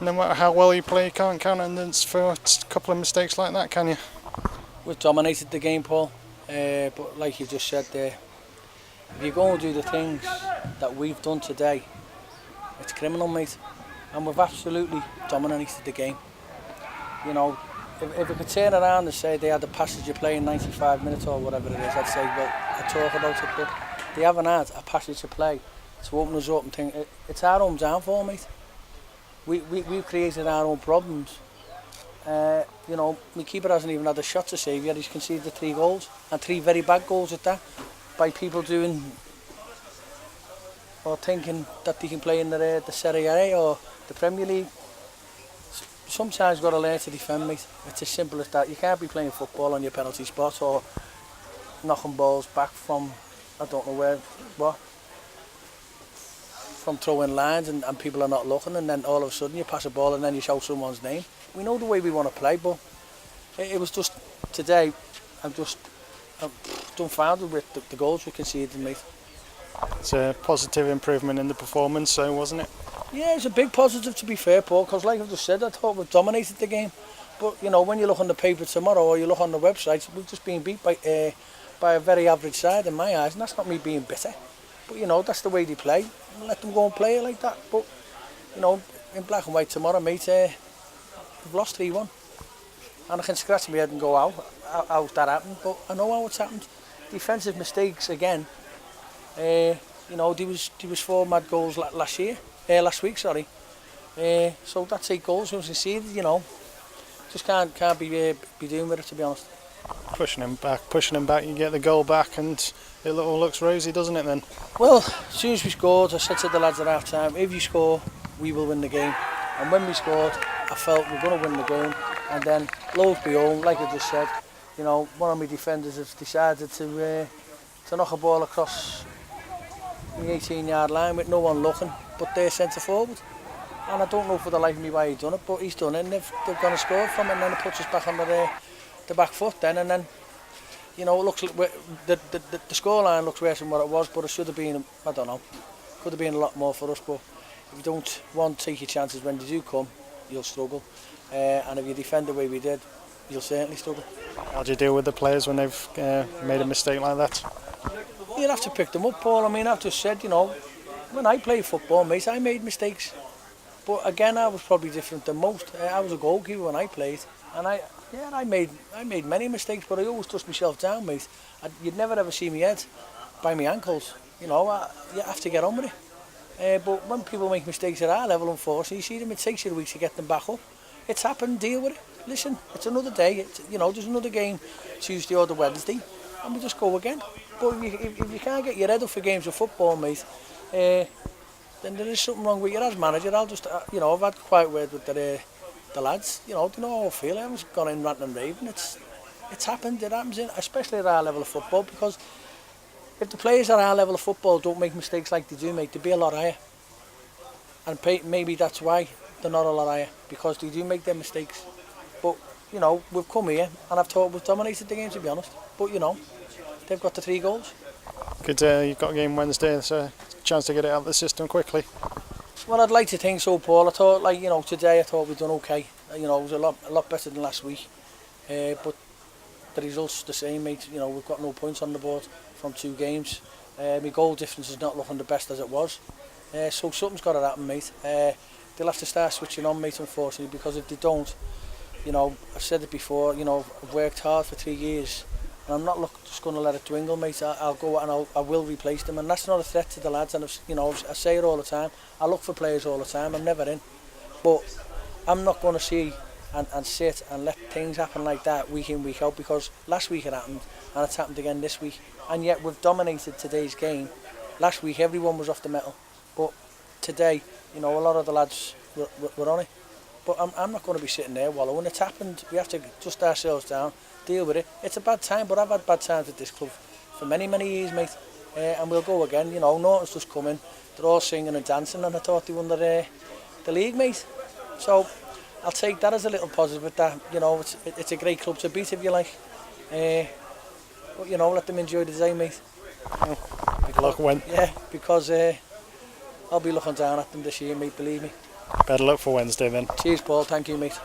No matter how well you play, you can't count on us for a couple of mistakes like that, can you? We've dominated the game, Paul. But like you just said there, if you go and do the things that we've done today, it's criminal, mate. And we've absolutely dominated the game. You know, if we could turn around and say they had a passage of play in 95 minutes or whatever it is, I'd say, well, I'd talk about it. But they haven't had a passage of play to open us up and think, it's our own downfall, mate. We've created our own problems. You know, my keeper hasn't even had a shot to save yet. He's conceded 3 goals, and 3 very bad goals at that, by people doing or thinking that they can play in the Serie A or the Premier League. Sometimes you've got to learn to defend, mate. It's as simple as that. You can't be playing football on your penalty spot or knocking balls back from, I don't know where, what, from throwing lines and people are not looking, and then all of a sudden you pass a ball and then you shout someone's name. We know the way we want to play, but it was just today, I'm dumbfounded with the goals we conceded, mate. It's a positive improvement in the performance, so wasn't it? Yeah, it's a big positive, to be fair, Paul, because like I've just said, I thought we've dominated the game. But, you know, when you look on the paper tomorrow or you look on the websites, we've just been beat by a very average side in my eyes, and that's not me being bitter. But, you know, that's the way they play. Let them go and play it like that. But, you know, in black and white tomorrow, mate, we've lost 3-1. And I can scratch my head and go, how that happened? But I know how it's happened. Defensive mistakes again. You know, there was 4 mad goals last week, sorry. So that's 8 goals we conceded, you know. Just can't be doing with it, to be honest. Pushing him back, you get the goal back and it all looks rosy, doesn't it then? Well, as soon as we scored, I said to the lads at half time, if you score, we will win the game. And when we scored, I felt we're going to win the game. And then, lo and behold, like I just said, you know, one of my defenders has decided to knock a ball across the 18-yard line with no one looking but their centre forward. And I don't know for the life of me why he's done it, but he's done it, and they've gone and scored from it, and then it puts us back on the back foot then, and then, you know, it looks like the scoreline looks worse than what it was, but it should have been, I don't know, could have been a lot more for us. But if you don't take your chances when they do come, you'll struggle, and if you defend the way we did, you'll certainly struggle. How do you deal with the players when they've made a mistake like that? You'd have to pick them up, Paul. I mean, I've just said, you know, when I played football, mate, I made mistakes. But again, I was probably different than most. I was a goalkeeper when I played, and I made many mistakes, but I always dust myself down, mate. You'd never ever see me head by my ankles. You know, you have to get on with it. But when people make mistakes at our level, unfortunately, you see them, it takes you a week to get them back up. It's happened, deal with it. Listen, it's another day. You know, there's another game Tuesday or the Wednesday, and we just go again. But if you can't get your head up for games of football, mate, then there is something wrong with you as manager. I'll just, you know, I've had quite a word with the lads. You know, do you know how I feel? I haven't gone in ranting and raving. It's happened. It happens, especially at our level of football, because if the players at our level of football don't make mistakes like they do, mate, they'd be a lot higher. And maybe that's why they're not a lot higher, because they do make their mistakes. But, you know, we've come here, and I've thought we've dominated the game, to be honest. But, you know, they've got the 3 goals. Good, you've got a game Wednesday, so a chance to get it out of the system quickly. Well, I'd like to think so, Paul. I thought, like, you know, today I thought we'd done okay. You know, it was a lot better than last week. But the results the same, mate. You know, we've got no points on the board from 2 games. My goal difference is not looking the best as it was. So something's got to happen, mate. They'll have to start switching on, mate, unfortunately, because if they don't, you know, I've said it before, you know, I've worked hard for 3 years. And I'm not just going to let it dwindle, mate. I'll go and I will replace them, and that's not a threat to the lads. And you know, I say it all the time. I look for players all the time. I'm never in, but I'm not going to see and sit and let things happen like that week in, week out. Because last week it happened, and it's happened again this week. And yet we've dominated today's game. Last week everyone was off the metal, but today, you know, a lot of the lads were on it. But I'm not going to be sitting there wallowing. It's happened. We have to dust ourselves down, deal with it. It's a bad time, but I've had bad times with this club for many, many years, mate. And we'll go again. You know, Norton's just coming. They're all singing and dancing, and I thought they won the league, mate. So I'll take that as a little positive. That, you know, it's a great club to beat, if you like. But, you know, let them enjoy the day, mate. Good luck when. Yeah, because I'll be looking down at them this year, mate. Believe me. Better luck for Wednesday then. Cheers, Paul. Thank you, mate.